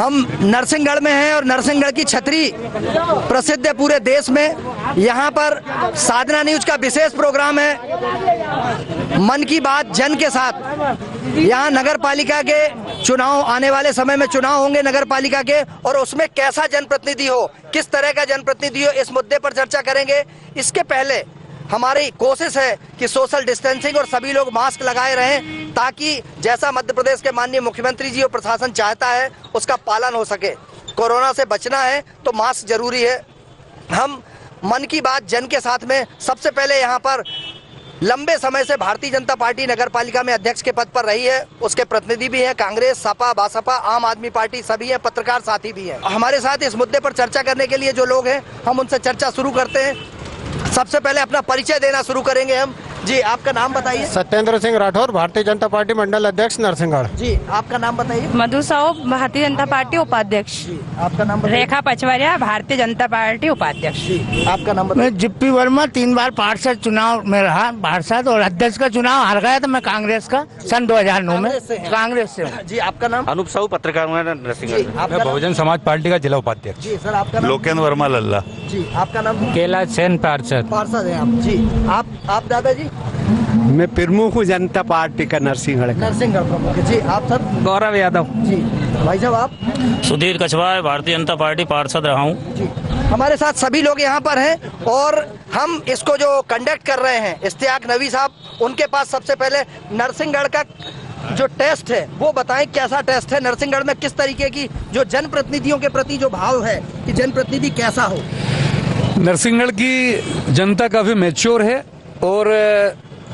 हम नरसिंहगढ़ में हैं और नरसिंहगढ़ की छतरी प्रसिद्ध है पूरे देश में। यहाँ पर साधना न्यूज का विशेष प्रोग्राम है मन की बात जन के साथ। यहाँ नगर पालिका के चुनाव, आने वाले समय में चुनाव होंगे नगर पालिका के, और उसमें कैसा जनप्रतिनिधि हो, किस तरह का जनप्रतिनिधि हो, इस मुद्दे पर चर्चा करेंगे। इसके पहले हमारी कोशिश है कि सोशल डिस्टेंसिंग और सभी लोग मास्क लगाए रहें, ताकि जैसा मध्य प्रदेश के माननीय मुख्यमंत्री जी और प्रशासन चाहता है उसका पालन हो सके। कोरोना से बचना है तो मास्क जरूरी है। हम मन की बात जन के साथ में सबसे पहले यहाँ पर लंबे समय से भारतीय जनता पार्टी नगर पालिका में अध्यक्ष के पद पर रही है, उसके प्रतिनिधि भी हैं, कांग्रेस, सपा, बासपा, आम आदमी पार्टी सभी हैं, पत्रकार साथी भी हैं। हमारे साथ इस मुद्दे पर चर्चा करने के लिए जो लोग हैं, हम उनसे चर्चा शुरू करते हैं। सबसे पहले अपना परिचय देना शुरू करेंगे हम। जी, आपका नाम बताइए। सत्येंद्र सिंह राठौर, भारतीय जनता पार्टी मंडल अध्यक्ष नरसिंहगढ़। जी, आपका नाम बताइए। मधु साहू, भारतीय जनता पार्टी उपाध्यक्ष। जी, आपका नाम बताइए। रेखा पचवरिया, भारतीय जनता पार्टी उपाध्यक्ष। जी, आपका नाम बताइए। मैं जिप्पी वर्मा, 3 बार पार्षद चुनाव में रहा पार्षद, और अध्यक्ष का चुनाव हार गया था मैं कांग्रेस का सन 2009 में। कांग्रेस से। जी, आपका नाम। अनूप साहू, पत्रकार नरसिंहगढ़। मैं बहुजन समाज पार्टी का जिला उपाध्यक्ष। जी सर, आपका नाम। लोकेंद्र वर्मा लल्ला। जी, आपका नाम। कैलाश सेन पार्षद। पार्षद हैं आप। जी, आप दादाजी। मैं प्रमुख हूँ जनता पार्टी का नरसिंहगढ़ का। नरसिंहगढ़ प्रमुख। जी, आप सर। गौरव यादव। जी, भाई साहब आप। सुधीर कछवा, भारतीय जनता पार्टी पार्षद रहा हूँ। जी, हमारे साथ सभी लोग यहाँ पर हैं और हम इसको जो कंडक्ट कर रहे हैं इश्तियाक नवी साहब, उनके पास सबसे पहले नरसिंहगढ़ का जो टेस्ट है वो बताएं, कैसा टेस्ट है नरसिंहगढ़ में, किस तरीके की जो जनप्रतिनिधियों के प्रति जो भाव है कि जनप्रतिनिधि कैसा हो। नरसिंहगढ़ की जनता काफी मैच्योर है और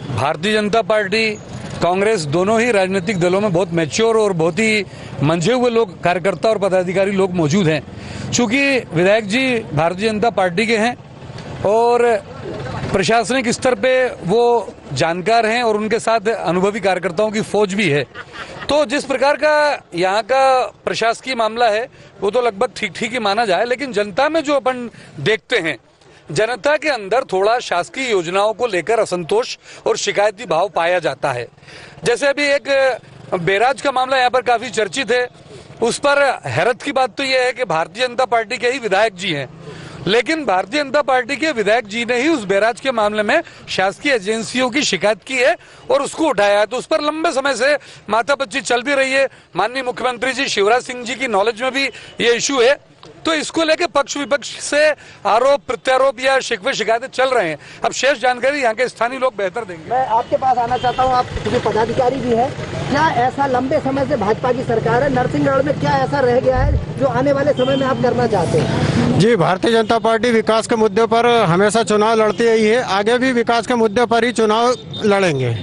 भारतीय जनता पार्टी, कांग्रेस दोनों ही राजनीतिक दलों में बहुत मैच्योर और बहुत ही मंझे हुए लोग, कार्यकर्ता और पदाधिकारी लोग मौजूद हैं। चूंकि विधायक जी भारतीय जनता पार्टी के हैं और प्रशासनिक स्तर पे वो जानकार हैं और उनके साथ अनुभवी कार्यकर्ताओं की फौज भी है, तो जिस प्रकार का यहाँ का प्रशासकीय मामला है वो तो लगभग ठीक ठीक ही माना जाए। लेकिन जनता में जो अपन देखते हैं, जनता के अंदर थोड़ा शासकीय योजनाओं को लेकर असंतोष और शिकायती भाव पाया जाता है। जैसे अभी एक बैराज का मामला यहाँ पर काफी चर्चित है, उस पर हैरत की बात तो यह है कि भारतीय जनता पार्टी के ही विधायक जी हैं, लेकिन भारतीय जनता पार्टी के विधायक जी ने ही उस बैराज के मामले में शासकीय एजेंसियों की शिकायत की है और उसको उठाया है। तो उस पर लंबे समय से माथापच्ची चल भी रही है। माननीय मुख्यमंत्री जी शिवराज सिंह जी की नॉलेज में भी ये इशू है, तो इसको लेके पक्ष विपक्ष से आरोप प्रत्यारोप या शिकवे शिकायतें चल रहे हैं। अब शेष जानकारी यहाँ के स्थानीय लोग बेहतर देंगे। मैं आपके पास आना चाहता हूँ, आप जो पदाधिकारी भी हैं, क्या ऐसा लंबे समय से भाजपा की सरकार है, नरसिंहगढ़ में क्या ऐसा रह गया है जो आने वाले समय में आप करना चाहते हैं? जी, भारतीय जनता पार्टी विकास के मुद्दे पर हमेशा चुनाव लड़ती रही है, आगे भी विकास के मुद्दे पर ही चुनाव लड़ेंगे।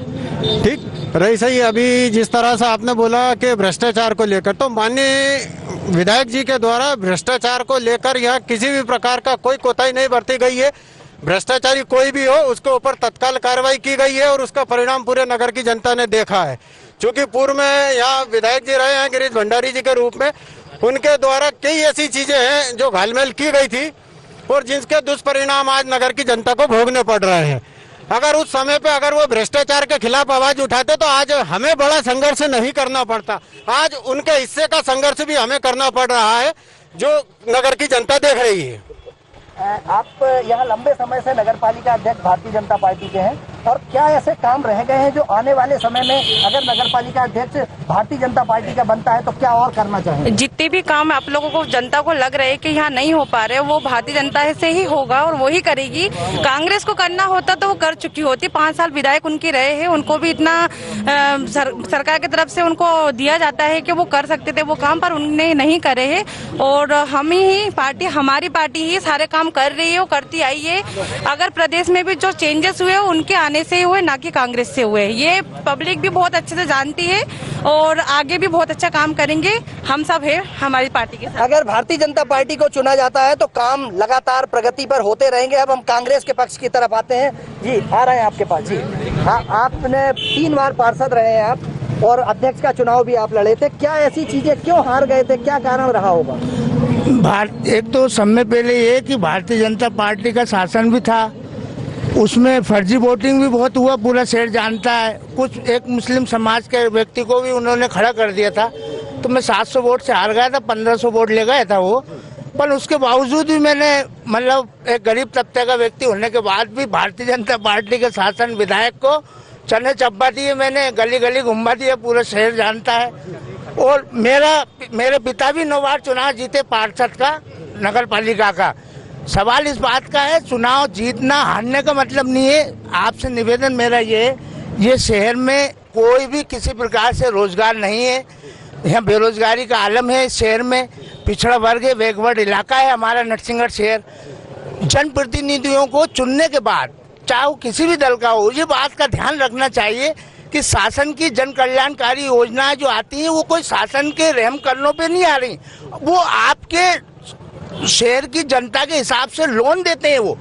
ठीक रही सही। अभी जिस तरह से आपने बोला कि भ्रष्टाचार को लेकर, तो माननीय विधायक जी के द्वारा भ्रष्टाचार को लेकर यहाँ किसी भी प्रकार का कोई कोताही नहीं बरती गई है। भ्रष्टाचारी कोई भी हो उसके ऊपर तत्काल कार्रवाई की गई है और उसका परिणाम पूरे नगर की जनता ने देखा है। चूंकि पूर्व में यहाँ विधायक जी रहे हैं गिरीश भंडारी जी के रूप में, उनके द्वारा कई ऐसी चीजें हैं जो घालमेल की गई थी और जिसके दुष्परिणाम आज नगर की जनता को भोगने पड़ रहे हैं। अगर उस समय पे अगर वो भ्रष्टाचार के खिलाफ आवाज उठाते तो आज हमें बड़ा संघर्ष नहीं करना पड़ता। आज उनके हिस्से का संघर्ष भी हमें करना पड़ रहा है, जो नगर की जनता देख रही है। आप यहाँ लंबे समय से नगर पालिका अध्यक्ष भारतीय जनता पार्टी के हैं, और क्या ऐसे काम रह गए हैं जो आने वाले समय में अगर नगर पालिका अध्यक्ष भारतीय जनता पार्टी का बनता है तो क्या और करना चाहेंगे? जितने भी काम आप लोगों को, जनता को लग रहे हैं कि यहाँ नहीं हो पा रहे, वो भारतीय जनता से ही होगा और वो ही करेगी। कांग्रेस को करना होता तो वो कर चुकी होती। 5 साल विधायक उनके रहे हैं, उनको भी इतना सरकार की तरफ से उनको दिया जाता है कि वो कर सकते थे वो काम, पर उन्होंने नहीं करे है। और हम ही पार्टी, हमारी पार्टी ही सारे काम कर रही है, वो करती आई है। अगर प्रदेश में भी जो चेंजेस हुए उनके आने से हुए, ना कि कांग्रेस से हुए, ये पब्लिक भी बहुत अच्छे से जानती है और आगे भी बहुत अच्छा काम करेंगे। हम सब है हमारी पार्टी के साथ। अगर भारतीय जनता पार्टी को चुना जाता है तो काम लगातार प्रगति पर होते रहेंगे। अब हम कांग्रेस के पक्ष की तरफ आते हैं। जी, आ रहे हैं आपके पास। जी हाँ, आपने 3 बार पार्षद रहे हैं आप और अध्यक्ष का चुनाव भी आप लड़े थे। क्या ऐसी चीजें, क्यों हार गए थे, क्या कारण रहा होगा? एक तो समय पहले ये कि भारतीय जनता पार्टी का शासन भी था, उसमें फर्जी वोटिंग भी बहुत हुआ, पूरा शहर जानता है। कुछ एक मुस्लिम समाज के व्यक्ति को भी उन्होंने खड़ा कर दिया था, तो मैं 700 वोट से हार गया था, 1500 वोट ले गया था वो। पर उसके बावजूद भी मैंने मतलब एक गरीब तबके का व्यक्ति होने के बाद भी भारतीय जनता पार्टी के शासन विधायक को चने चब्बा दिए, मैंने गली गली घुमा दिया, पूरा शहर जानता है। और मेरे पिता भी 9 बार चुनाव जीते पार्षद का, नगर पालिका का। सवाल इस बात का है, चुनाव जीतना हारने का मतलब नहीं है। आपसे निवेदन मेरा ये शहर में कोई भी किसी प्रकार से रोजगार नहीं है, यहाँ बेरोजगारी का आलम है। इस शहर में पिछड़ा वर्ग है, बैकवर्ड इलाका है हमारा नरसिंहगढ़ शहर। जनप्रतिनिधियों को चुनने के बाद चाहे वो किसी भी दल का हो, ये बात का ध्यान रखना चाहिए कि शासन की जन कल्याणकारी योजनाएं जो आती हैं वो कोई शासन के रहम करनों पे नहीं आ रही, वो आपके शहर की जनता के हिसाब से लोन देते हैं। वो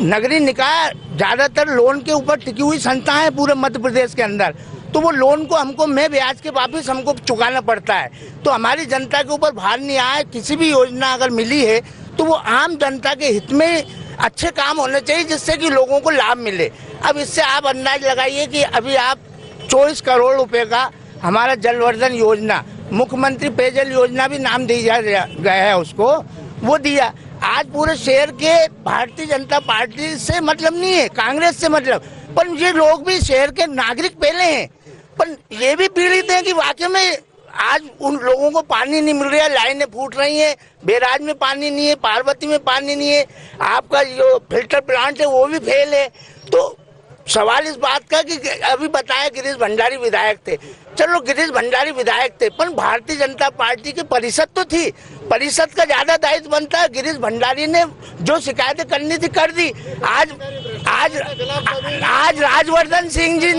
नगरीय निकाय ज्यादातर लोन के ऊपर टिकी हुई संस्थाएं हैं पूरे मध्य प्रदेश के अंदर, तो वो लोन को हमको मैं ब्याज के वापिस हमको चुकाना पड़ता है। तो हमारी जनता के ऊपर भार नहीं आए। किसी भी योजना अगर मिली है तो वो आम जनता के हित में अच्छे काम होने चाहिए, जिससे कि लोगों को लाभ मिले। अब इससे आप अंदाज लगाइए कि अभी आप 24 करोड़ रुपए का हमारा जलवर्धन योजना, मुख्यमंत्री पेयजल योजना भी नाम दिया गया है उसको, वो दिया। आज पूरे शहर के भारतीय जनता पार्टी से मतलब नहीं है, कांग्रेस से मतलब, पर ये लोग भी शहर के नागरिक पहले हैं, पर ये भी पीड़ित हैं कि वाकई में आज उन लोगों को पानी नहीं मिल रहा है, लाइनें फूट रही हैं, बैराज में पानी नहीं है, पार्वती में पानी नहीं है, आपका जो फिल्टर प्लांट है वो भी फेल है। तो सवाल इस बात का कि अभी बताया गिरीश भंडारी विधायक थे, चलो गिरीश भंडारी विधायक थे, पर भारतीय जनता पार्टी की परिषद तो थी, परिषद का ज्यादा दायित्व बनता है। गिरीश भंडारी ने जो शिकायतें करनी थी कर दी। आज राजवर्धन सिंह जी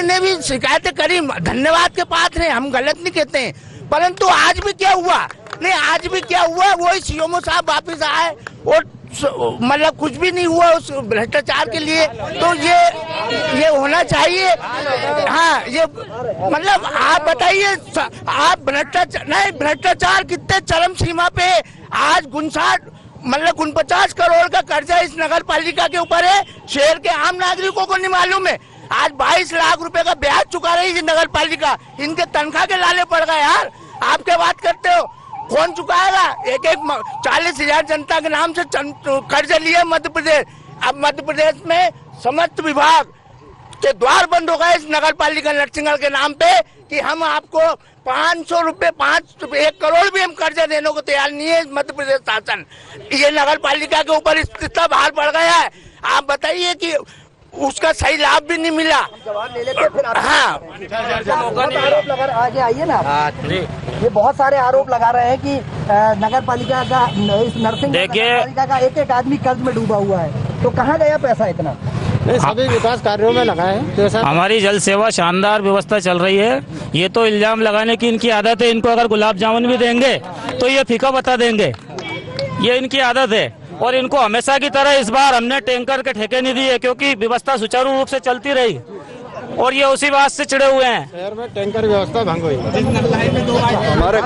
ने भी शिकायतें करी, धन्यवाद के पात्र हैं, हम गलत नहीं कहते हैं। परंतु आज भी क्या हुआ, नहीं आज भी क्या हुआ, वही सीएमओ साहब वापिस आए और मतलब कुछ भी नहीं हुआ उस भ्रष्टाचार के लिए। तो ये होना चाहिए। हाँ, ये मतलब आप बताइए, आप भ्रष्टाचार कितने चरम सीमा पे आज 49 करोड़ का कर्जा इस नगर पालिका के ऊपर है, शहर के आम नागरिकों को नहीं मालूम है। आज 22 लाख रुपए का ब्याज चुका रही है नगर पालिका, इनके तनख्वाह के लाले पड़ गए। यार आप क्या बात करते हो, कौन चुकाएगा? एक 40,000 जनता के नाम से कर्ज लिया मध्य प्रदेश। अब मध्य प्रदेश में समस्त विभाग के द्वार बंद हो गए इस नगर पालिका नरसिंहगढ़ के नाम पे कि हम आपको 500 रुपए 1 करोड़ भी हम कर्जा देने को तैयार नहीं है मध्य प्रदेश शासन। ये नगर पालिका के ऊपर इतना भार पड़ गया है। आप बताइए कि उसका सही लाभ भी नहीं मिला। जवाब ले लेते फिर हाँ, आरोप लगा आगे आइए ना। ये बहुत सारे आरोप लगा रहे हैं कि नगर पालिका का इस नरसिंहगढ़ पालिका का एक आदमी कर्ज में डूबा हुआ है, तो कहाँ गया पैसा इतना? सभी विकास कार्यों में लगाए हैं। हमारी जल सेवा शानदार व्यवस्था चल रही है। ये तो इल्जाम लगाने की इनकी आदत है, इनको अगर गुलाब जामुन भी देंगे तो ये फीका बता देंगे, ये इनकी आदत है। और इनको हमेशा की तरह इस बार हमने टैंकर के ठेके नहीं दिए, क्योंकि व्यवस्था सुचारू रूप से चलती रही और ये उसी बात से चिड़े हुए हैं। शहर में टैंकर व्यवस्था भंग हुई। हमारे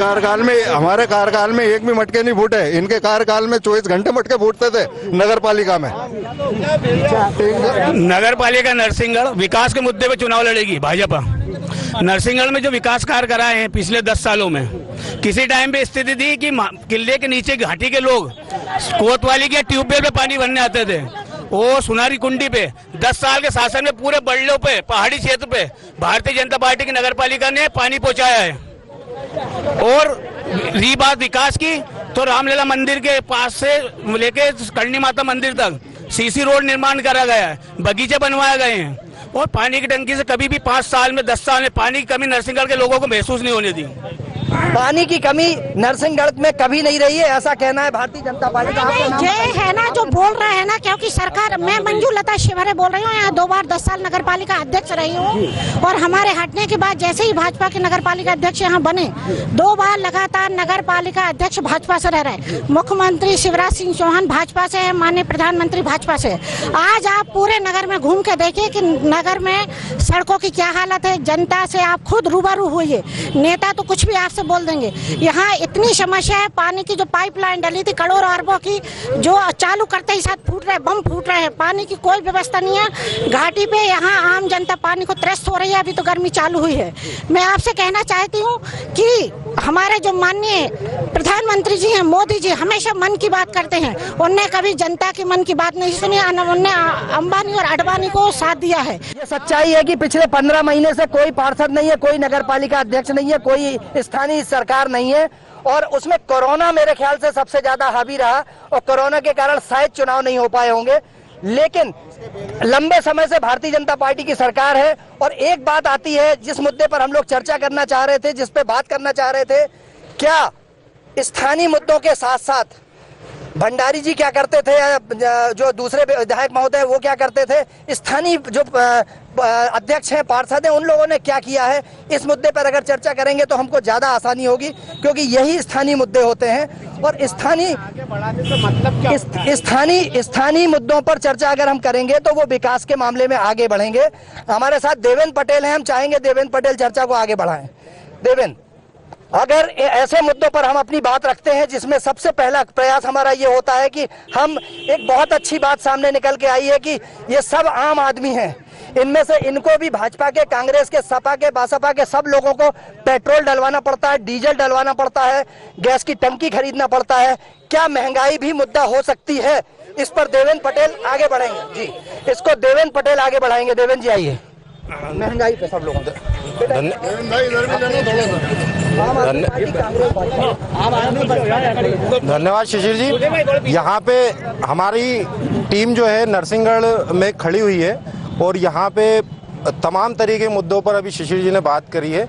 कार्यकाल में एक भी मटके नहीं फूटे। इनके कार्यकाल में 24 घंटे मटके फूटते थे नगर पालिका में। नगर पालिका नरसिंहगढ़ विकास के मुद्दे पे चुनाव लड़ेगी भाजपा। नरसिंहगढ़ में जो विकास कार्य कराए हैं पिछले 10 सालों में, किसी टाइम पे स्थिति थी कि किले के नीचे घाटी के लोग कोतवाली के ट्यूबवेल पे पानी भरने आते थे, वो सुनारी कुंडी पे 10 साल के शासन में पूरे बल्लों पे पहाड़ी क्षेत्र पे भारतीय जनता पार्टी की नगर पालिका ने पानी पहुंचाया है। और रही बात विकास की, तो रामलीला मंदिर के पास से लेके करणी माता मंदिर तक सीसी रोड निर्माण करा गया है, बगीचे बनवाए गए हैं और पानी की टंकी से कभी भी 5 साल में 10 साल में पानी की कमी नरसिंहगढ़ के लोगों को महसूस नहीं होने दी। पानी की कमी नरसिंहगढ़ में कभी नहीं रही है, ऐसा कहना है भारतीय जनता पार्टी का। ये है ना जो बोल रहे हैं ना, क्योंकि सरकार, मैं मंजू लता शिवहरे बोल रही हूँ, यहाँ 2 बार 10 साल नगर पालिका अध्यक्ष रही हूँ और हमारे हटने के बाद जैसे ही भाजपा के नगर पालिका अध्यक्ष यहाँ बने, 2 बार लगातार नगर पालिका अध्यक्ष भाजपा से रह रहे। मुख्यमंत्री शिवराज सिंह चौहान भाजपा से है, माननीय प्रधानमंत्री भाजपा से। आज आप पूरे नगर में घूम के देखिए कि नगर में सड़कों की क्या हालत है, जनता से आप खुद रूबरू हुई है। नेता तो कुछ भी आपसे से बोल देंगे। यहाँ इतनी समस्या है, पानी की जो पाइपलाइन डली थी करोड़ों अरबों की, जो चालू करते ही साथ फूट रहे, बम फूट रहे हैं। पानी की कोई व्यवस्था नहीं है घाटी पे। यहाँ आम जनता पानी को त्रस्त हो रही है। अभी तो गर्मी चालू हुई है। मैं आपसे कहना चाहती हूँ कि हमारे जो माननीय प्रधानमंत्री जी हैं, मोदी जी, हमेशा मन की बात करते हैं। उनने कभी जनता की मन की बात नहीं सुनी। उनने अंबानी और अडवाणी को साथ दिया है। ये सच्चाई है कि पिछले 15 महीने से कोई पार्षद नहीं है, कोई नगर पालिका अध्यक्ष नहीं है, कोई स्थानीय सरकार नहीं है, और उसमें कोरोना मेरे ख्याल से सबसे ज्यादा हावी रहा, और कोरोना के कारण शायद चुनाव नहीं हो पाए होंगे। लेकिन लंबे समय से भारतीय जनता पार्टी की सरकार है। और एक बात आती है जिस मुद्दे पर हम लोग चर्चा करना चाह रहे थे, जिस पे बात करना चाह रहे थे, क्या स्थानीय मुद्दों के साथ साथ भंडारी जी क्या करते थे, जो दूसरे विधायक महोदय वो क्या करते थे, स्थानीय जो अध्यक्ष हैं, पार्षद हैं, उन लोगों ने क्या किया है, इस मुद्दे पर अगर चर्चा करेंगे तो हमको ज्यादा आसानी होगी, क्योंकि यही स्थानीय मुद्दे होते हैं। और स्थानीय मुद्दों पर चर्चा अगर हम करेंगे तो वो विकास के मामले में आगे बढ़ेंगे। हमारे साथ देवेंद्र पटेल हैं, हम चाहेंगे देवेंद्र पटेल चर्चा को आगे बढ़ाएं। देवेंद्र, अगर ऐसे मुद्दों पर हम अपनी बात रखते हैं जिसमें सबसे पहला प्रयास हमारा ये होता है कि हम एक बहुत अच्छी बात सामने निकल के आई है कि ये सब आम आदमी हैं, इनमें से इनको भी भाजपा के, कांग्रेस के, सपा के, बसपा के सब लोगों को पेट्रोल डलवाना पड़ता है, डीजल डलवाना पड़ता है, गैस की टंकी खरीदना पड़ता है। क्या महंगाई भी मुद्दा हो सकती है? इस पर देवेंद्र पटेल आगे बढ़ेंगे जी, इसको देवेंद्र पटेल आगे बढ़ाएंगे। देवेंद्र जी आइए, महंगाई पे सब लोगों धन्यवाद शिशिर जी। यहाँ पे हमारी टीम जो है नरसिंहगढ़ में खड़ी हुई है और यहाँ पे तमाम तरीके के मुद्दों पर अभी शिशिर जी ने बात करी है।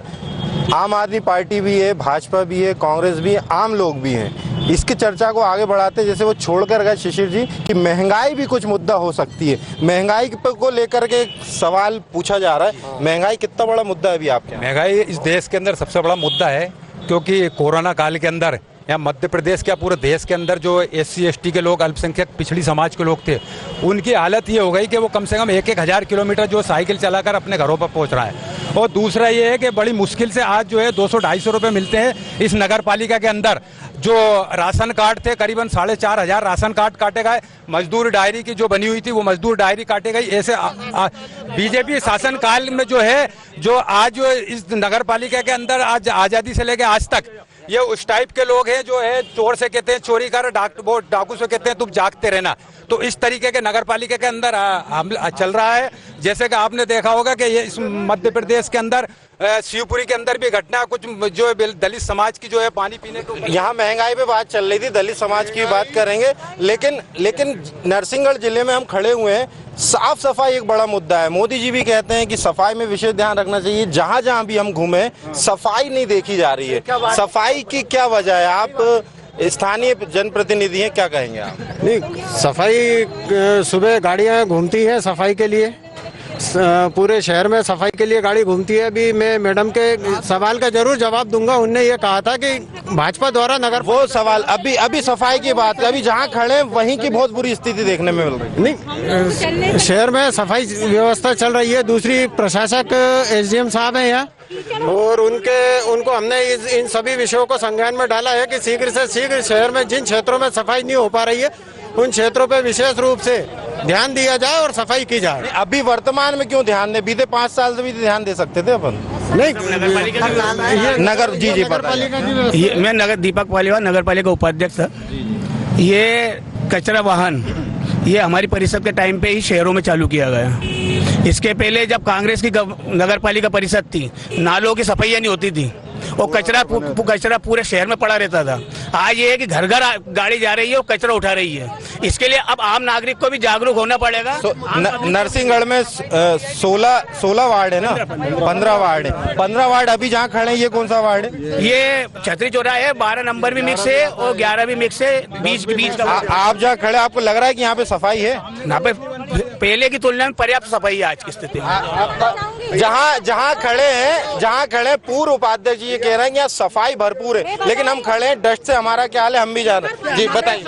आम आदमी पार्टी भी है, भाजपा भी है, कांग्रेस भी है, आम लोग भी हैं। इसकी चर्चा को आगे बढ़ाते जैसे वो छोड़कर गए शिशिर जी कि महंगाई भी कुछ मुद्दा हो सकती है। महंगाई को लेकर के सवाल पूछा जा रहा है, महंगाई कितना बड़ा मुद्दा है अभी आपके? महंगाई इस देश के अंदर सबसे बड़ा मुद्दा है, क्योंकि कोरोना काल के अंदर यहाँ मध्य प्रदेश क्या पूरे देश के अंदर जो SC ST के लोग, अल्पसंख्यक पिछड़ी समाज के लोग थे, उनकी हालत ये हो गई कि वो कम से कम 1-1 किलोमीटर जो साइकिल चलाकर अपने घरों पर पहुंच रहा है। और दूसरा ये है कि बड़ी मुश्किल से आज जो है 200-250 रुपये मिलते हैं। इस नगर पालिका के अंदर जो राशन कार्ड थे, करीबन 4,500 राशन कार्ड काटे गए। मजदूर डायरी की जो बनी हुई थी वो मजदूर डायरी काटे गई। ऐसे बीजेपी शासन काल में जो है, जो आज जो इस नगर पालिका के अंदर आज आज़ादी से लेकर आज तक ये उस टाइप के लोग हैं जो है चोर से कहते हैं चोरी कर, डाकू से कहते हैं तुम जागते रहना। तो इस तरीके के नगर पालिका के अंदर चल रहा है। जैसे कि आपने देखा होगा कि ये इस मध्य प्रदेश के अंदर शिवपुरी के अंदर भी घटना कुछ जो दलित समाज की जो है पानी पीने को, यहाँ महंगाई पे बात चल रही थी, दलित समाज की बात करेंगे। लेकिन नरसिंहगढ़ जिले में हम खड़े हुए हैं, साफ सफाई एक बड़ा मुद्दा है। मोदी जी भी कहते हैं कि सफाई में विशेष ध्यान रखना चाहिए। जहाँ जहाँ भी हम घूमे सफाई नहीं देखी जा रही है। सफाई की क्या वजह है? आप स्थानीय जनप्रतिनिधि हैं, क्या कहेंगे आप? नहीं, सफाई सुबह गाड़ियाँ घूमती हैं सफाई के लिए, पूरे शहर में सफाई के लिए गाड़ी घूमती है। अभी मैं मैडम के सवाल का जरूर जवाब दूंगा। उनने ये कहा था कि भाजपा द्वारा नगर, वो सवाल अभी सफाई की बात है, अभी जहाँ खड़े हैं वहीं की बहुत बुरी स्थिति देखने में मिल रही है। नहीं, शहर में सफाई व्यवस्था चल रही है। दूसरी प्रशासक SDM साहब हैं यहाँ, और उनको हमने इन सभी विषयों को संज्ञान में डाला है कि शीघ्र से शीघ्र शहर में जिन क्षेत्रों में सफाई नहीं हो पा रही है उन क्षेत्रों पे विशेष रूप से ध्यान दिया जाए और सफाई की जाए। अभी वर्तमान में क्यों ध्यान दे? बीते 5 साल से भी ध्यान दे सकते थे अपन। नहीं, नगर जी मैं नगर दीपक पालीवाल, नगर पालिका उपाध्यक्ष। ये कचरा वाहन ये हमारी परिषद के टाइम पे ही शहरों में चालू किया गया। इसके पहले जब कांग्रेस की नगर पालिका परिषद थी, नालों की सफाइयाँ नहीं होती थी और कचरा पूरे शहर में पड़ा रहता था। आज ये है कि घर घर गाड़ी जा रही है और कचरा उठा रही है। इसके लिए अब आम नागरिक को भी जागरूक होना पड़ेगा। नरसिंहगढ़ में 16 वार्ड है ना, 15 वार्ड है। 15 वार्ड अभी जहाँ खड़े हैं ये कौन सा वार्ड है? ये छतरी चौराहा है, 12 नंबर भी मिक्स है और 11 भी मिक्स है, बीच का। आप जहाँ खड़े आपको लग रहा है कि यहाँ पे सफाई है? यहाँ पे पहले की तुलना में पर्याप्त सफाई है आज की स्थिति में। जहाँ खड़े पूर्व उपाध्यक्ष जी ये कह रहे हैं यहाँ सफाई भरपूर है, लेकिन हम खड़े हैं डस्ट से। हमारा क्या हाल है हम भी जान रहे हैं। जी बताइए।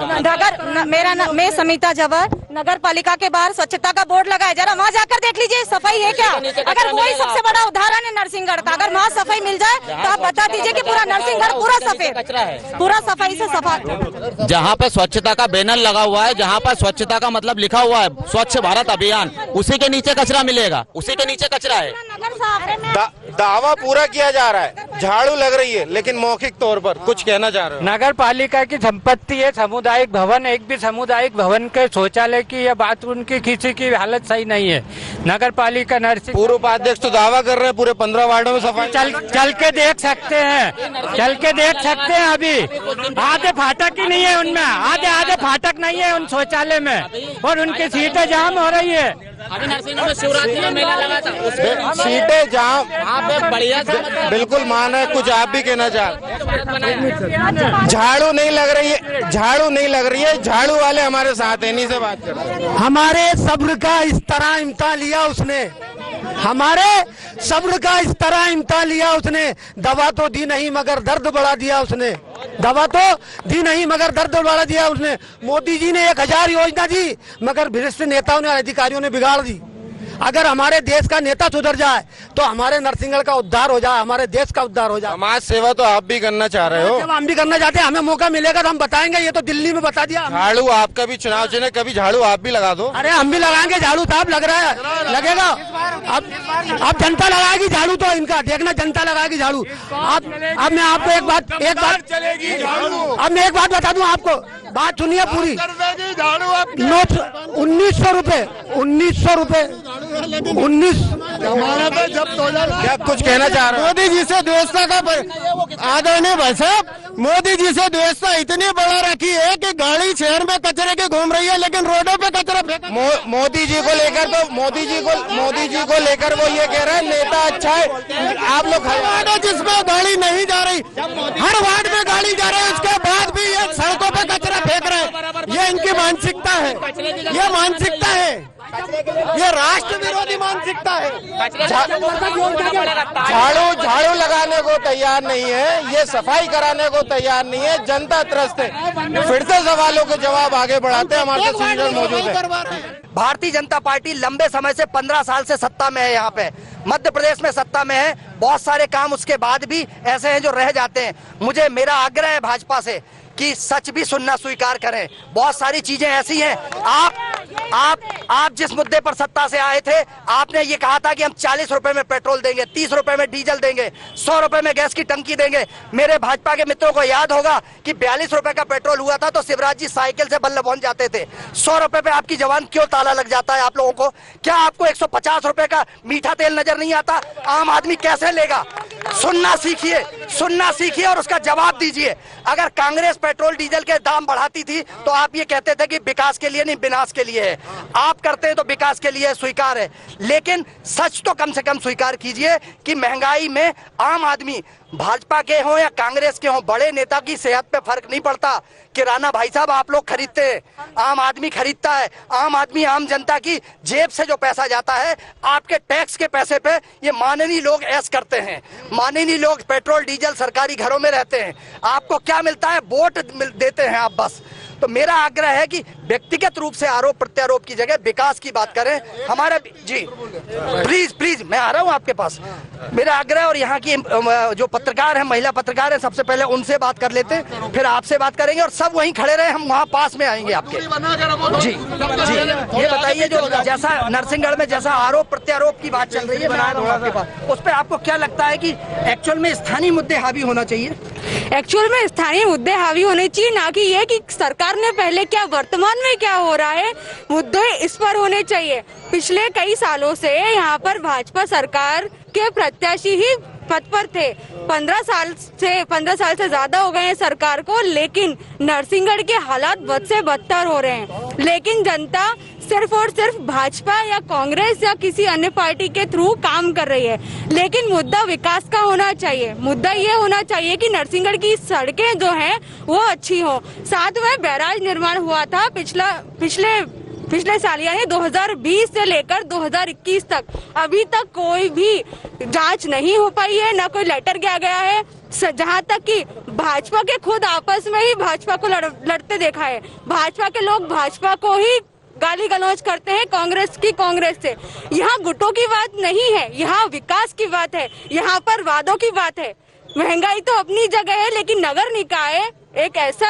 मैं समिता जवर, नगर पालिका के बाहर स्वच्छता का बोर्ड लगा है, जरा वहाँ जाकर देख लीजिए सफाई है क्या। अगर वही सबसे बड़ा उदाहरण है नरसिंहगढ़ का, अगर वहाँ सफाई मिल जाए तो आप बता दीजिए कि पूरा नरसिंहगढ़ पूरा सफेद, पूरा सफाई से सफा। जहाँ पे स्वच्छता का बैनर लगा हुआ है, जहाँ पर स्वच्छता का मतलब लिखा हुआ है स्वच्छ भारत अभियान, उसी के नीचे कचरा मिलेगा, उसी के नीचे कचरा है। दावा पूरा किया जा रहा है, झाड़ू लग रही है, लेकिन मौखिक तौर पर कुछ कहना चाह रहे हो। नगर पालिका की संपत्ति है सामुदायिक भवन, एक भी सामुदायिक भवन के शौचालय की या बाथरूम की किसी की हालत सही नहीं है। नगर पालिका नरसिंह पूर्व उपाध्यक्ष तो दावा कर रहे हैं पूरे 15 वार्डों में सफाई। चल के देख सकते हैं, चल के देख सकते हैं। अभी आधे फाटक ही नहीं है उनमें, आधे फाटक नहीं है उन शौचालय में, और उनकी सीटें जाम हो रही है। अभी नरसिंहगढ़ में शिवरात्रि में मेला लगा था, सीटें जाम, बढ़िया बिल्कुल मान है। कुछ आप भी कहना चाहते? झाड़ू नहीं लग रही है, झाड़ू नहीं लग रही है, झाड़ू वाले हमारे साथ है, इन्हीं से बात करते हैं। हमारे सब्र का इस तरह इम्तिहान लिया उसने, हमारे सब्र का इस तरह इम्तिहान लिया उसने। दवा तो दी नहीं मगर दर्द बढ़ा दिया उसने, दवा तो दी नहीं मगर दर्द बढ़ा दिया उसने। मोदी जी ने 1000 योजना दी, मगर भ्रष्ट नेताओं ने, अधिकारियों ने बिगाड़ दी। अगर हमारे देश का नेता सुधर जाए तो हमारे नरसिंहगढ़ का उद्धार हो जाए, हमारे देश का उद्धार हो जाए। समाज सेवा तो आप भी करना चाह रहे हो। जब हम भी करना चाहते हैं, हमें मौका मिलेगा तो हम बताएंगे। ये तो दिल्ली में बता दिया। झाड़ू आपका भी चुनाव चिन्ह, कभी झाड़ू आप भी लगा दो। अरे हम भी लगाएंगे झाड़ू, साहब लग रहा है, लगेगा। अब जनता लगाएगी झाड़ू, तो इनका देखना, जनता लगाएगी झाड़ू। अब मैं आपको एक बात अब मैं एक बात बता दूं आपको, बात सुनिए पूरी। 1900 रुपए 19 क्या कुछ कहना चाह रहे हो? मोदी जी से द्वेषता का आदरणीय भाई साहब, मोदी जी से द्वेषता इतनी बढ़ा रखी है कि गाड़ी शहर में कचरे के घूम रही है, लेकिन रोडों पे कचरा फेंक। मोदी जी को लेकर तो मोदी जी को लेकर वो ये कह रहे हैं नेता अच्छा है। आप लोग हर वार्ड है जिसमें गाड़ी नहीं जा रही, हर वार्ड में गाड़ी जा रही है, उसके बाद भी ये सड़कों पे कचरा फेंक रहे हैं। ये इनकी मानसिकता है, ये मानसिकता है, ये राष्ट्र विरोधी मानसिकता है। झाड़ू लगाने को तैयार नहीं है, ये सफाई कराने को तैयार नहीं है, जनता त्रस्त है। फिर से सवालों के जवाब आगे बढ़ाते हैं, हमारे साथ सीनियर मौजूद है। भारतीय जनता पार्टी लंबे समय से 15 साल से सत्ता में है, यहाँ पे मध्य प्रदेश में सत्ता में है। बहुत सारे काम उसके बाद भी ऐसे हैं जो रह जाते हैं। मुझे मेरा आग्रह है भाजपा से कि सच भी सुनना स्वीकार करें। बहुत सारी चीजें ऐसी हैं, आप जिस मुद्दे पर सत्ता से आए थे, आपने ये कहा था कि हम 40 रुपए में पेट्रोल देंगे, 30 रुपए में डीजल देंगे, 100 रुपए में गैस की टंकी देंगे। मेरे भाजपा के मित्रों को याद होगा कि 42 रुपए का पेट्रोल हुआ था तो शिवराज जी साइकिल से बल्लभ पहुंच जाते थे। 100 रुपए पे आपकी जवान क्यों ताला लग जाता है आप लोगों को? क्या आपको 150 रुपए का मीठा तेल नजर नहीं आता? आम आदमी कैसे लेगा? सुनना सीखिए और उसका जवाब दीजिए। अगर कांग्रेस पेट्रोल डीजल के दाम बढ़ाती थी तो आप ये कहते थे कि विकास के लिए नहीं, विनाश के लिए है। आप करते हैं तो विकास के लिए स्वीकार है, लेकिन सच तो कम से कम स्वीकार कीजिए कि महंगाई में आम आदमी, भाजपा के हों या कांग्रेस के हों, बड़े नेता की सेहत पे फर्क नहीं पड़ता। किराना भाई साहब आप लोग खरीदते हैं, आम आदमी खरीदता है। आम आदमी, आम जनता की जेब से जो पैसा जाता है, आपके टैक्स के पैसे पे ये माननीय लोग ऐश करते हैं। माननीय लोग पेट्रोल डीजल सरकारी घरों में रहते हैं। आपको क्या मिलता है? वोट देते हैं आप बस। तो मेरा आग्रह है कि व्यक्तिगत रूप से आरोप प्रत्यारोप की जगह विकास की बात करें। हमारे जी प्लीज मैं आ रहा हूं आपके पास। मेरा आग्रह, और यहाँ की जो पत्रकार हैं, महिला पत्रकार हैं, सबसे पहले उनसे बात कर लेते हैं, फिर आपसे बात करेंगे, और सब वहीं खड़े रहे, हम वहाँ पास में आएंगे आपके। जी ये बताइए, जो जैसा नरसिंहगढ़ में जैसा आरोप प्रत्यारोप की बात चल रही है, बना रहा हूँ आपके पास, उस पर आपको क्या लगता है कि एक्चुअल में स्थानीय मुद्दे हावी होना चाहिए? एक्चुअल में स्थानीय मुद्दे हावी होने चाहिए, ना कि ये कि सरकार ने पहले क्या, वर्तमान में क्या हो रहा है, मुद्दे इस पर होने चाहिए। पिछले कई सालों से यहाँ पर भाजपा सरकार के प्रत्याशी ही पद पर थे। 15 साल से ज्यादा हो गए हैं सरकार को, लेकिन नरसिंहगढ़ के हालात बद से बदतर हो रहे हैं। लेकिन जनता सिर्फ और सिर्फ भाजपा या कांग्रेस या किसी अन्य पार्टी के थ्रू काम कर रही है। लेकिन मुद्दा विकास का होना चाहिए। मुद्दा ये होना चाहिए कि नरसिंहगढ़ की सड़कें जो हैं वो अच्छी हो। साथ में बैराज निर्माण हुआ था पिछले साल, यानी 2020 से लेकर 2021 तक, अभी तक कोई भी जांच नहीं हो पाई है, ना कोई लेटर किया गया है। जहाँ तक कि भाजपा के खुद आपस में ही भाजपा को लड़ते देखा है। भाजपा के लोग भाजपा को ही गाली गलौज करते हैं कांग्रेस से। यहाँ गुटों की बात नहीं है, यहाँ विकास की बात है, यहाँ पर वादों की बात है। महंगाई तो अपनी जगह है, लेकिन नगर निकाय एक ऐसा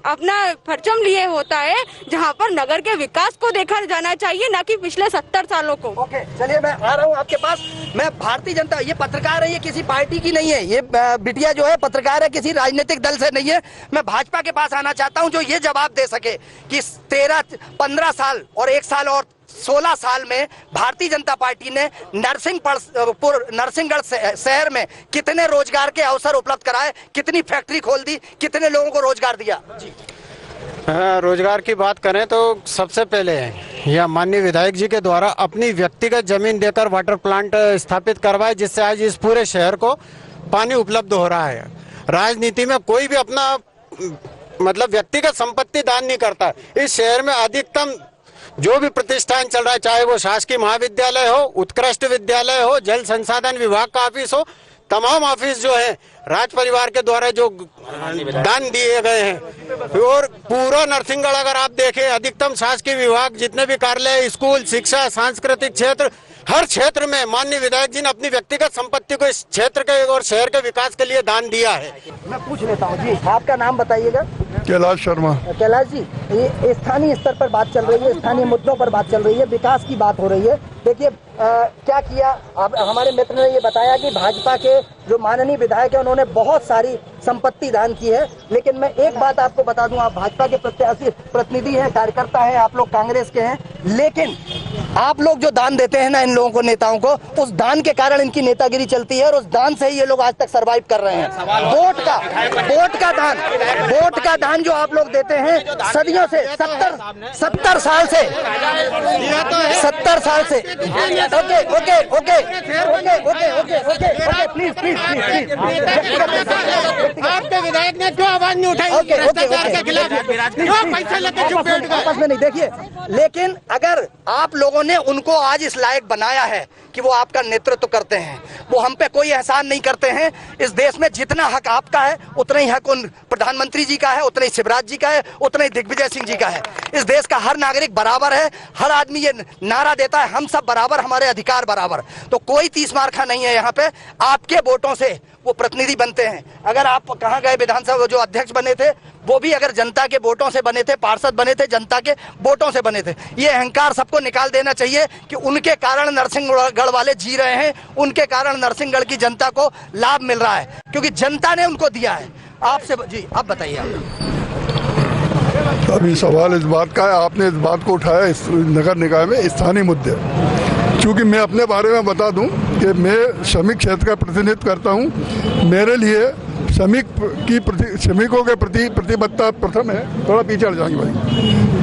अपना परचम लिए होता है जहाँ पर नगर के विकास को देखा जाना चाहिए, ना कि पिछले 70 सालों को। ओके, चलिए मैं आ रहा हूँ आपके पास। मैं भारतीय जनता, ये पत्रकार है, ये किसी पार्टी की नहीं है, ये बिटिया जो है पत्रकार है, किसी राजनीतिक दल से नहीं है। मैं भाजपा के पास आना चाहता हूँ जो ये जवाब दे सके कि 15 साल और 1 साल और 16 साल में भारतीय जनता पार्टी ने नरसिंहगढ़ शहर में कितने रोजगार के अवसर उपलब्ध कराए, कितनी फैक्ट्री खोल दी, कितने लोगों को रोजगार दिया। रोजगार की बात करें तो सबसे पहले यह माननीय विधायक जी के द्वारा अपनी व्यक्तिगत जमीन देकर वाटर प्लांट स्थापित करवाए, जिससे आज इस पूरे शहर को पानी उपलब्ध हो रहा है। राजनीति में कोई भी अपना मतलब व्यक्तिगत संपत्ति दान नहीं करता। इस शहर में अधिकतम जो भी प्रतिष्ठान चल रहा है, चाहे वो शासकीय महाविद्यालय हो, उत्कृष्ट विद्यालय हो, जल संसाधन विभाग का ऑफिस हो, तमाम ऑफिस जो है राज परिवार के द्वारा जो दान दिए गए हैं। और पूरा नरसिंहगढ़ अगर आप देखें, अधिकतम शासकीय विभाग जितने भी कार्यालय, स्कूल, शिक्षा, सांस्कृतिक क्षेत्र, हर क्षेत्र में माननीय विधायक जी ने अपनी व्यक्तिगत संपत्ति को इस क्षेत्र के और शहर के विकास के लिए दान दिया है। मैं पूछ लेता हूँ जी, आपका नाम बताइएगा। कैलाश शर्मा। कैलाश जी, ये स्थानीय स्तर पर बात चल रही है, स्थानीय मुद्दों पर बात चल रही है, विकास की बात हो रही है। देखिए क्या किया हमारे मित्र ने ये बताया कि भाजपा के जो माननीय विधायक है उन्होंने बहुत सारी संपत्ति दान की है। लेकिन मैं एक बात आपको बता दूं, आप भाजपा के प्रत्याशी प्रतिनिधि हैं, कार्यकर्ता हैं, आप लोग कांग्रेस के हैं, लेकिन आप लोग जो दान देते हैं ना इन लोगों को, नेताओं को, उस दान के कारण इनकी नेतागिरी चलती है और उस दान से ही ये लोग आज तक सरवाइव कर रहे हैं। वोट का दान जो आप लोग देते हैं सदियों से, 70 साल से, 70 साल से। प्लीज आपके विधायक ने क्यों आवाज नहीं उठाई भ्रष्टाचार के खिलाफ? क्यों पैसा लेके चुप बैठ गए? आपस में नहीं। देखिए, लेकिन अगर आप लोगों ने उनको आज इस लायक बनाया है कि वो आपका नेतृत्व करते हैं, वो हम पे कोई एहसान नहीं करते हैं। इस देश में जितना हक आपका है उतना ही हक उन प्रधानमंत्री जी का है, उतना ही शिवराज जी का है, उतना ही दिग्विजय सिंह जी का है। इस देश का हर नागरिक बराबर है। हर आदमी ये नारा देता है, हम सब बराबर, हमारे अधिकार बराबर। तो कोई 30 मार्का नहीं है यहाँ पे। आपके वोटों से वो प्रतिनिधि बनते हैं। अगर आप कहाँ गए, विधानसभा जो अध्यक्ष बने थे वो भी अगर जनता के वोटों से बने थे, पार्षद बने थे, जनता के वोटों से बने थे। ये अहंकार सबको निकाल देना चाहिए कि उनके कारण नरसिंहगढ़ वाले जी रहे हैं, उनके कारण नरसिंहगढ़ की जनता को लाभ मिल रहा है, क्योंकि जनता ने उनको दिया है। आपसे जी, आप बताइए। अभी सवाल इस बात का है, आपने इस बात को उठाया इस नगर निकाय में स्थानीय मुद्दे। क्योंकि मैं अपने बारे में बता दूं कि मैं श्रमिक क्षेत्र का प्रतिनिधित्व करता हूं। मेरे लिए श्रमिकों के प्रति प्रतिबद्धता प्रथम है। थोड़ा पीछे हट जाएंगे भाई,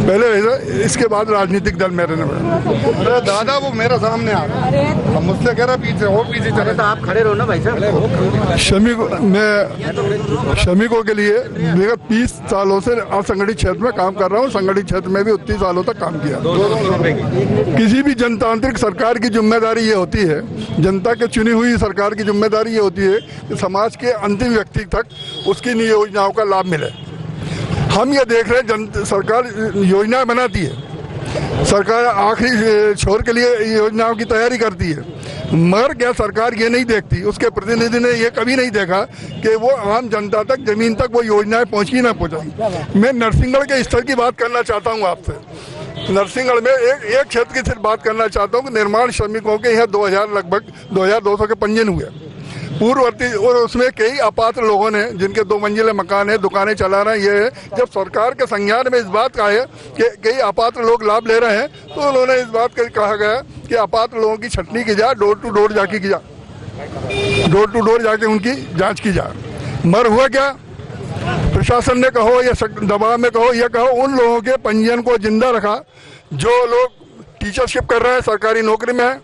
पहले इसके बाद राजनीतिक दल मेरे ने। अरे दादा, वो मेरे सामने आ रहा है, हम मुझसे कह रहे पीछे और पीछे चले। तो आप खड़े रहो ना भाई साहब। श्रमिकों के लिए विगत 20 सालों से असंगठित क्षेत्र में काम कर रहा हूँ। संगठित क्षेत्र में भी 30 सालों तक काम किया। किसी भी जनतांत्रिक सरकार की जिम्मेदारी ये होती है, जनता के चुनी हुई सरकार की जिम्मेदारी ये होती है कि समाज के अंतिम व्यक्ति तक उसकी योजनाओं का लाभ मिले। हम ये देख रहे हैं सरकार योजनाएं बनाती है, सरकार आखिरी छोर के लिए योजनाओं की तैयारी करती है, मगर क्या सरकार ये नहीं देखती, उसके प्रतिनिधि ने ये कभी नहीं देखा कि वो आम जनता तक, जमीन तक वो योजनाएं पहुंची ना पहुंचाई। मैं नरसिंहगढ़ के स्तर की बात करना चाहता हूँ आपसे। नरसिंहगढ़ में एक क्षेत्र की सिर्फ बात करना चाहता हूँ कि निर्माण श्रमिकों के यहाँ 2000 लगभग 2200 के पंजीयन हुए पूर्ववर्ती, और उसमें कई अपात्र लोगों ने, जिनके 2 मंजिले मकान है, दुकानें चला रहे हैं। ये है जब सरकार के संज्ञान में इस बात का है कि कई अपात्र लोग लाभ ले रहे हैं, तो उन्होंने इस बात का कहा गया कि अपात्र लोगों की छटनी की जाए, डोर टू डोर जाके उनकी जांच की जाए। मर हुआ क्या, प्रशासन ने कहो या दबाव में कहो या कहो, उन लोगों के पंजीयन को जिंदा रखा जो लोग टीचरशिप कर रहे हैं, सरकारी नौकरी में है,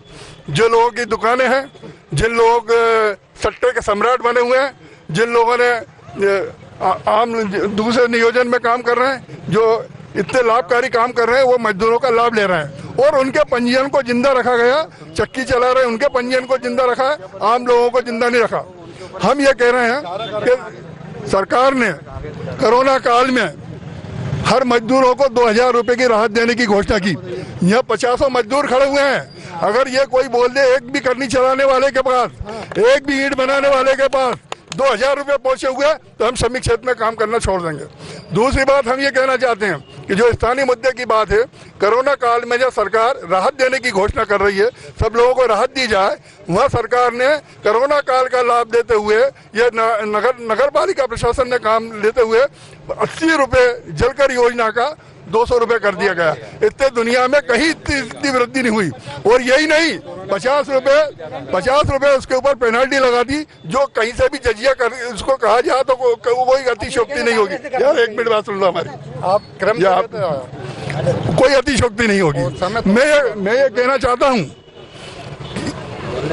जो लोगों की दुकानें हैं, जिन लोग सट्टे के सम्राट बने हुए हैं, जिन लोगों ने आम दूसरे नियोजन में काम कर रहे हैं, जो इतने लाभकारी काम कर रहे हैं, वो मजदूरों का लाभ ले रहे हैं और उनके पंजीयन को जिंदा रखा गया। चक्की चला रहे उनके पंजीयन को जिंदा रखा है, आम लोगों को जिंदा नहीं रखा। हम ये कह रहे हैं कि सरकार ने कोरोना काल में हर मजदूरों को 2000 रुपए की राहत देने की घोषणा की। यहाँ 50 मजदूर खड़े हुए हैं। अगर ये कोई बोल दे एक भी करनी चलाने वाले के पास, एक भी ईंट बनाने वाले के पास 2000 रुपए पहुंचे हुए तो हम श्रमिक क्षेत्र में काम करना छोड़ देंगे। दूसरी बात हम ये कहना चाहते हैं कि जो स्थानीय मुद्दे की बात है, कोरोना काल में जब सरकार राहत देने की घोषणा कर रही है, सब लोगों को राहत दी जाए, वहाँ सरकार ने कोरोना काल का लाभ देते हुए यह नगर पालिका प्रशासन ने काम लेते हुए 80 रुपए जलकर योजना का 200 रुपए कर दिया गया। इतने दुनिया में कहीं इतनी वृद्धि नहीं हुई। और यही नहीं, 50 रुपए उसके ऊपर पेनल्टी लगा दी। जो कहीं से भी जजिया कर उसको कहा जाए तो कोई अतिशोक्ति नहीं होगी। यार एक मिनट बात सुन लो हमारी, कोई अतिशोक्ति नहीं होगी। मैं ये कहना चाहता हूँ,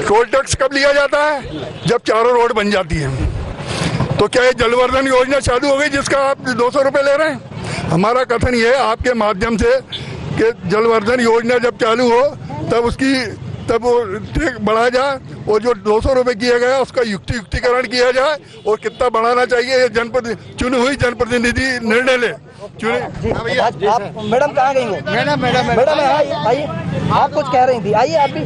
टोल टैक्स कब लिया जाता है? जब चारों रोड बन जाती है। तो क्या ये जलवर्धन योजना चालू हो गई जिसका आप 200 रुपए ले रहे हैं? हमारा कथन ये है आपके माध्यम से कि जलवर्धन योजना जब चालू हो तब वो बढ़ाया जाए, और जो 200 रुपए किया गया उसका युक्तिकरण किया जाए, और कितना बढ़ाना चाहिए ये चुनी हुई जनप्रतिनिधि निर्णय ले। आप मैडम कहाँ गई हो? मैडम आइए, आप कुछ कह रही थी, आइए आप भी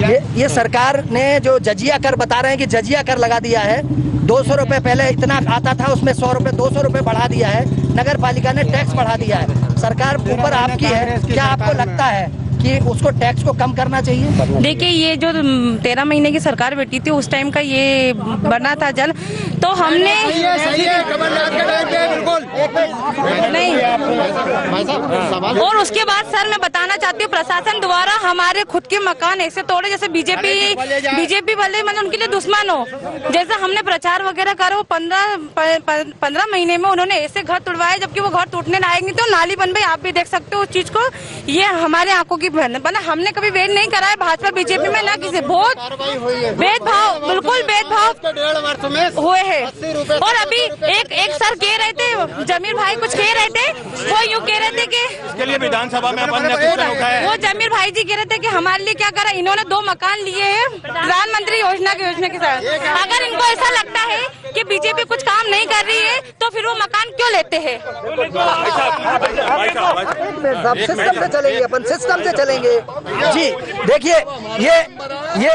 आइए। ये सरकार ने जो जजिया कर बता रहे हैं कि जजिया कर लगा दिया है। 200 रुपए पहले इतना आता था, उसमें 100 रुपए 200 रुपए बढ़ा दिया है। नगर पालिका ने टैक्स बढ़ा दिया है। सरकार ऊपर आपकी है, क्या आपको लगता है कि उसको टैक्स को कम करना चाहिए? देखिए, ये जो 13 महीने की सरकार बैठी थी उस टाइम का ये बना था जल, तो हमने नहीं। और उसके बाद सर मैं बताना चाहती हूँ, प्रशासन द्वारा हमारे खुद के मकान ऐसे तोड़े जैसे बीजेपी वाले मतलब उनके लिए दुश्मन हो। जैसे हमने प्रचार वगैरह करा, वो 15 महीने में उन्होंने ऐसे घर तोड़वाए, जबकि वो घर टूटने आएंगे तो नाली बन गई। आप भी देख सकते हो उस चीज को। ये हमारे आंखों की बना, हमने कभी भेद नहीं करा है भाजपा बीजेपी में, ना किसी बहुत भेदभाव, बिल्कुल भेदभाव हुए हैं। और अभी एक सर कह रहे थे, जमीर भाई कुछ कह रहे थे, वो यूँ कह रहे थे कि इसके लिए विधानसभा में अपन ने कुछ रोका है। वो जमीर भाई जी कह रहे थे कि हमारे लिए क्या करा, इन्होंने 2 मकान लिए हैं प्रधानमंत्री योजना के साथ। अगर इनको ऐसा लगता है कि बीजेपी कुछ काम नहीं कर रही है तो फिर वो मकान क्यों लेते हैं? सिस्टम से चलेंगे जी। देखिए, ये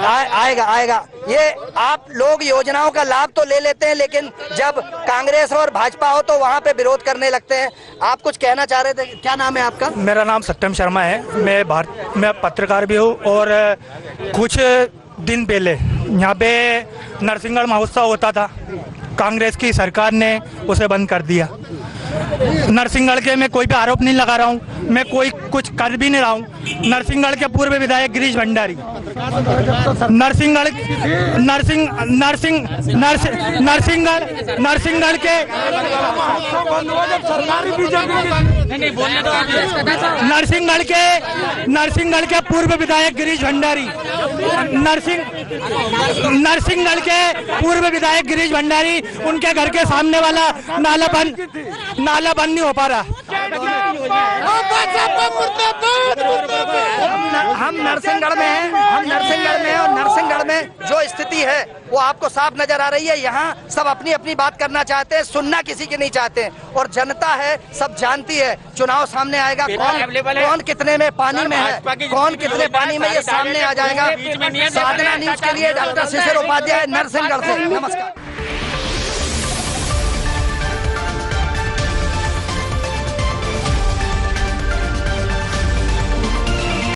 आएगा। ये आप लोग योजनाओं का लाभ तो ले लेते हैं, लेकिन जब कांग्रेस और भाजपा हो तो वहाँ पे विरोध करने लगते हैं। आप कुछ कहना चाह रहे थे, क्या नाम है आपका? मेरा नाम सत्यम शर्मा है। मैं पत्रकार भी हूँ, और कुछ दिन पहले यहाँ पे नरसिंहगढ़ महोत्सव होता था, कांग्रेस की सरकार ने उसे बंद कर दिया। नरसिंहगढ़ के मैं कोई भी आरोप नहीं लगा रहा हूँ, मैं कोई कुछ कर भी नहीं रहा हूँ। नरसिंहगढ़ के पूर्व विधायक गिरीश भंडारी, नरसिंहगढ़ के पूर्व विधायक गिरीश भंडारी, नरसिंहगढ़ के पूर्व विधायक गिरीश भंडारी, उनके घर के सामने वाला नाला बंद नहीं हो पा रहा। हम नरसिंहगढ़ में हैं, और नरसिंहगढ़ में जो स्थिति है वो आपको साफ नजर आ रही है। यहाँ सब अपनी अपनी बात करना चाहते हैं, सुनना किसी की नहीं चाहते, और जनता है सब जानती है। चुनाव सामने आएगा, कौन कितने में पानी में है, कौन कितने पानी में, ये सामने आ जाएगा। साधना न्यूज के लिए डॉक्टर शिशिर उपाध्याय, नरसिंहगढ़ से। नमस्कार।